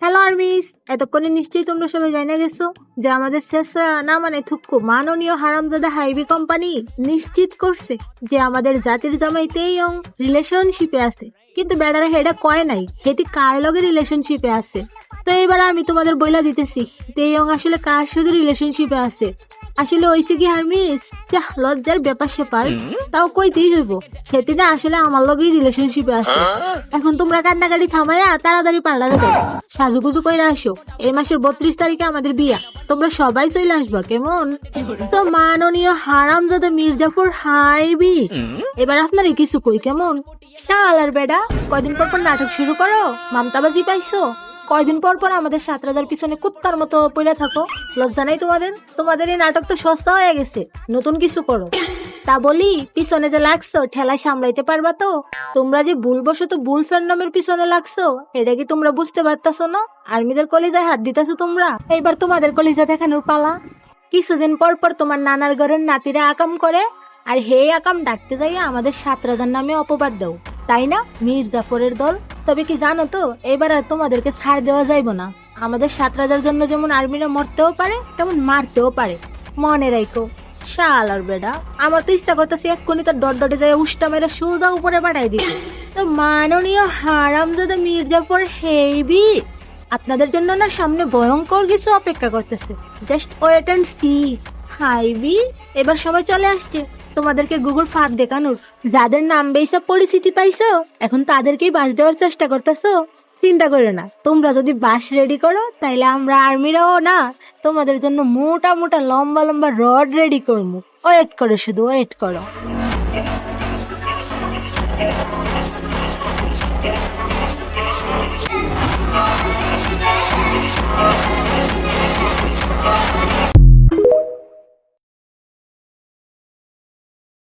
Hello armies, এতক্ষণে নিশ্চয়ই তোমরা সবাই জানা গেছো যে আমাদের শেষরা না মানে থুক্কু মাননীয় হারামজাদা হাইবি কোম্পানি নিশ্চিত করছে যে আমাদের জাতির জামাই তেইয়ং রিলেশনশিপে আছে, কিন্তু বেড়ারা হেডা কয় নাই হেতি কার লগে রিলেশনশিপে আছে। তো এবার আমি তোমাদের বইলা দিতেছি তেইয়ং আসলে কার সাথে রিলেশনশিপে আছে। আসলে হইছে কি হারমিস, লজ্জার ব্যাপার সেপার তাও কইতেই হইব, হেতি না আসলে আমার লগেই রিলেশনশিপে আছে। এখন তোমরা কান্নাকাটি থামাইয়া তাড়াতাড়ি পার্লারে যাও, সাজুগুজু কইরা আসো। এই মাসের 32 তারিখে আমাদের বিয়া, তোমরা সবাই চলে আসবা কেমন? তো মাননীয় হারামজাদা মির্জাফর হাইবি, এবার আপনার কিছু কই কেমন? শালার বেডা, কয়দিন পর পর নাটক শুরু করো, মামতাবাজি পাইছো? কয়দিন পর পর আমাদের 7 পিছনে কুত্তার মতো পড়ে থাকো, লজ্জা নাই তোমাদের? তোমাদের এই নাটক তো সস্তা হয়ে গেছে, নতুন কিছু করো। তা বলি, পিছনে যে লাগছো ঠেলায় সামলাইতে পারবা তো? তোমরা যে ভুলবশত বুল ফ্যান্ডমের পিছনে লাগছো, এটা কি তোমরা বুঝতে পারতাছো না? আর্মিদের কলিজায় হাত দিতেছো তোমরা, এইবার তোমাদের কলিজা দেখানোর পালা। কিছুদিন পর পর তোমার নানার ঘরের নাতিরা আকাম করে, আর হে আকাম ডাকতে যাইয়া আমাদের 7 রাজার নামে অপবাদ দাও, তাই না মির্জাফরের দল? তবে কি জানো তো, এবার আর তোমাদেরকে ছাড় দেওয়া যাইব না। আমাদের 7 রাজার জন্য যেমন আর্মিরা মরতেও পারে তেমন মারতেও পারে, মনে রাখো। শালার বেডা, আমার তো ইচ্ছা করতেছে এক্ষুনি তার ডটে যায় উষ্টা মেরে সোজা উপরে পাঠাই দিতে। তো মাননীয় হারামজাদা মির্জাফর হেবি, আপনাদের জন্য না সামনে ভয়ঙ্কর কিছু অপেক্ষা করতেছে, জাস্ট ওয়েট এন্ড সি। হাইবি, এবার সবাই চলে আসছে তোমাদেরকে গুগল ফাঁদ দেখানোর। যাদের নাম বেসব পরিচিতি পাইছো, এখন তাদেরকেই বাস দেওয়ার চেষ্টা করতেছো। চিন্তা করো না, তোমরা যদি বাস রেডি করো তাইলে আমরা আর্মিরাও না তোমাদের জন্য মোটা মোটা লম্বা লম্বা রড রেডি করবো। ওয়েট করো, শুধু ওয়েট করো।